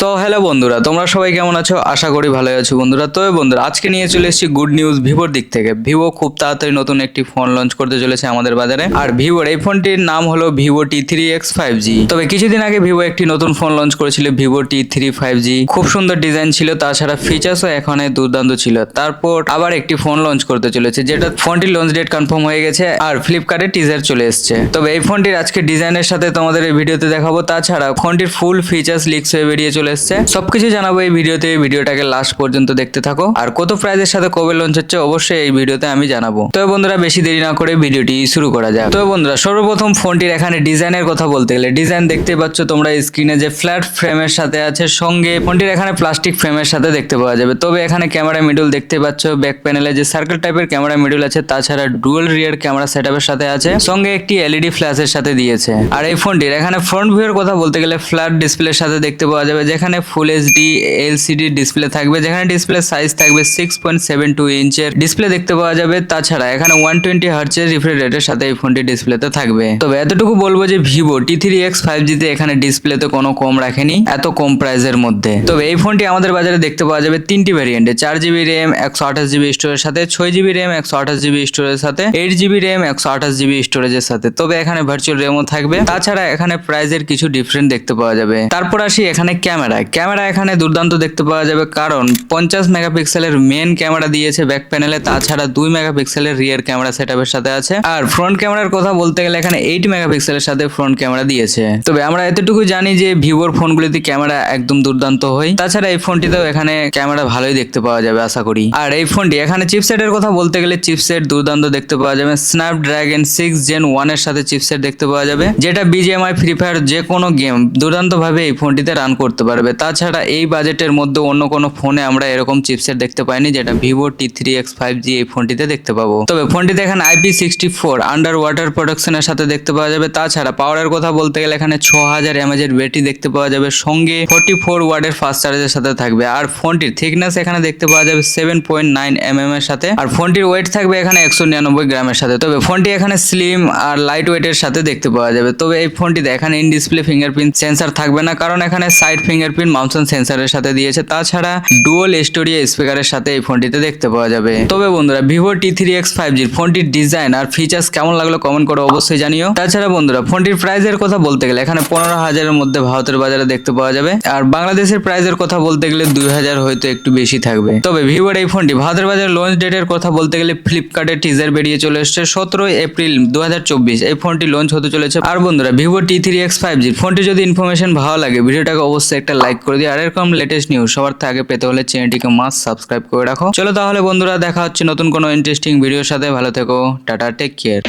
So hello বন্ধুরা, তোমরা সবাই কেমন আছো? আশা করি ভালোই আছো বন্ধুরা। তবে বন্ধুরা, আজকে নিয়ে চলে এসেছি গুড নিউজ ভিভোর দিক থেকে। ভিভো খুব তাড়াতাড়ি নতুন একটি ফোন লঞ্চ করতে চলেছে আমাদের বাজারে। আর ভিভোর এই ফোনটির নাম হলো ভিভো T3X 5G। তবে কিছুদিন আগে ভিভো একটি নতুন ফোন লঞ্চ করেছিল, ভিভো T3 5G। খুব সুন্দর ডিজাইন ছিল, তাছাড়া ফিচার্সও এখানে দুর্দান্ত ছিল। তারপর আবার একটি ফোন লঞ্চ করতে চলেছে, যেটা ফোনটির লঞ্চ ডেট কনফার্ম হয়ে গেছে আর ফ্লিপকার্টে টিজার চলে এসেছে। তবে এই ফোনটির আজকে ডিজাইনের সাথে তোমাদের এই ভিডিওতে দেখাবো। তাছাড়া ফোনটির ফুল ফিচার্স লিক্স হয়ে বেরিয়ে চলে এসেছে, সবকিছু জানাবো এই ভিডিওতে। ভিডিওটাকে লাস্ট পর্যন্ত দেখতে থাকো। আর কত প্রাইসের সাথে কবে লঞ্চ হচ্ছে অবশ্যই এই ভিডিওতে আমি জানাবো। তো বন্ধুরা, বেশি দেরি না করে ভিডিওটি শুরু করা যাক। তো বন্ধুরা, সর্বপ্রথম ফোনটির এখানে ডিজাইনের কথা বলতে গেলে, ডিজাইন দেখতে পাচ্ছ তোমরা স্ক্রিনে, যে ফ্ল্যাট ফ্রেমের সাথে আছে, সঙ্গে ফোনটির এখানে প্লাস্টিক ফ্রেমের সাথে দেখতে পাওয়া যাবে। তবে এখানে ক্যামেরা মিডল দেখতে পাচ্ছ, ব্যাক প্যানেলে যে সার্কেল টাইপের ক্যামেরা মিডল আছে, তাছাড়া ডুয়াল রিয়ার ক্যামেরা সেটআপের সাথে আছে, সঙ্গে একটি এলইডি ফ্ল্যাশের সাথে দিয়েছে। আর এই ফোনটির এখানে ফ্রন্ট ভিউয়ের কথা বলতে গেলে ফ্ল্যাট ডিসপ্লের সাথে দেখতে পাওয়া যাবে, যেখানে ফুল এইচডি এলসিডি ডিসপ্লে থাকবে, যেখানে ডিসপ্লে সাইজ থাকবে 6.72 ইঞ্চের ডিসপ্লে দেখতে পাওয়া যাবে। তাছাড়া এখানে 120 হার্টজের রিফ্রেশ রেটের সাথে এই ফোনটি ডিসপ্লেতে থাকবে। তবে এতটুকু বলবো যে ভিভো T3X 5G তে এখানে ডিসপ্লেতে কোনো কম রাখেনি এত কম প্রাইসের মধ্যে। তবে এই ফোনটি আমাদের বাজারে দেখতে পাওয়া যাবে তিনটি ভ্যারিয়েন্টে, 4GB RAM 128GB স্টোরেজের সাথে, 6GB RAM 128GB স্টোরেজের সাথে, 8GB RAM 128GB স্টোরেজের সাথে। তবে এখানে ভার্চুয়াল র্যামও থাকবে। তাছাড়া এখানে প্রাইসের কিছু ডিফারেন্ট দেখতে পাওয়া যাবে। তারপর আসি এখানে ক্যামেরা এখানে দুর্দান্ত দেখতে পাওয়া যাবে, কারণ 50 মেগাপিক্সেলের মেন ক্যামেরা দিয়েছে ব্যাক প্যানেলে, তাছাড়া 2 মেগাপিক্সেলের রিয়ার ক্যামেরা সেটআপের সাথে আছে। আর ফ্রন্ট ক্যামেরার কথা বলতে গেলে এখানে 8 মেগাপিক্সেলের সাথে ফ্রন্ট ক্যামেরা দিয়েছে। তবে আমরা এতটুকু জানি যে ভিভোর ফোনগুলিতে ক্যামেরা একদম দুর্দান্ত হয়। তাছাড়া এই ফোনটিতেও এখানে ক্যামেরা ভালোই দেখতে পাওয়া যাবে আশা করি। আর এই ফোনটি এখানে চিপসেটের কথা বলতে গেলে চিপসেট দুর্দান্ত দেখতে পাওয়া যাবে। স্ন্যাপড্রাগন 6 Gen 1 এর সাথে চিপসেট দেখতে পাওয়া যাবে, যেটা বিজিএমআই, ফ্রি ফায়ার যে কোনো গেম দুর্দান্ত ভাবে এই ফোনটিতে রান করতে পারবে। তাছাড়া এই বাজেটের মধ্যে অন্য কোনো ফোনে আমরা এরকম চিপসেট দেখতে পাইনি, যেটা ভিভো T3X 5G এই ফোনটিতে দেখতে পাবো। তবে ফোনটিতে এখানে IP64 আন্ডার ওয়াটার প্রোটেকশনের সাথে দেখতে পাওয়া যাবে। তাছাড়া পাওয়ারের কথা বলতে গেলে এখানে 6000 mAh এর ব্যাটারি দেখতে পাওয়া যাবে, সঙ্গে 44 ওয়াটের ফাস্ট চার্জের সাথে থাকবে। আর ফোনটির থিকনেস এখানে দেখতে পাওয়া যাবে 7.9 mm এর সাথে। আর ফোনটির ওয়েট থাকবে এখানে 199 গ্রামের সাথে। তবে ফোনটি এখানে স্লিম আর লাইট ওয়েটের সাথে দেখতে পাওয়া যাবে। তবে এই ফোনটিতে এখানে ইন ডিসপ্লে ফিঙ্গারপ্রিন্ট সেন্সর থাকবে না, কারণ এখানে সাইড ফিঙ্গারপ্রিন্ট মাউন্টেন সেন্সরের সাথে দিয়েছে। তাছাড়া ডুয়াল স্টোরিয়া স্পিকারের সাথে এই ফোনটিতে দেখতে পাওয়া যাবে। তবে বন্ধুরা, ভিভো T3X 5G ফোনটির ডিজাইন আর ফিচার্স কেমন লাগলো কমেন্ট করে অবশ্যই জানিও। তাছাড়া বন্ধুরা, ফোনটির প্রাইসের কথা বলতে গেলে এখানে 15,000 এর মধ্যে ভারতের বাজারে দেখতে পাওয়া যাবে। আর বাংলাদেশের প্রাইসের কথা বলতে গেলে 2000 হয়তো একটু বেশি থাকবে। তবে ভিভোর এই ফোনটি ভারতের বাজারে লঞ্চ ডেটের কথা বলতে গেলে ফ্লিপকার্টের টিজার বেরিয়ে চলে এসেছে 17 এপ্রিল 2024 এই ফোনটি লঞ্চ হতে চলেছে। আর বন্ধুরা, ভিভো T3X 5G ফোনটি যদি ইনফরমেশন ভালো লাগে, ভিডিওটাকে অবশ্যই একটা লাইক করে দিও। আর এরকম লেটেস্ট নিউজ সবার আগে পেতে হলে চ্যানেলটিকে মাস্ট সাবস্ক্রাইব করে রাখো। চলো তাহলে বন্ধুরা, দেখা হচ্ছে নতুন কোনো ইন্টারেস্টিং ভিডিওর সাথে। ভালো থেকো, টাটা, টেক কেয়ার।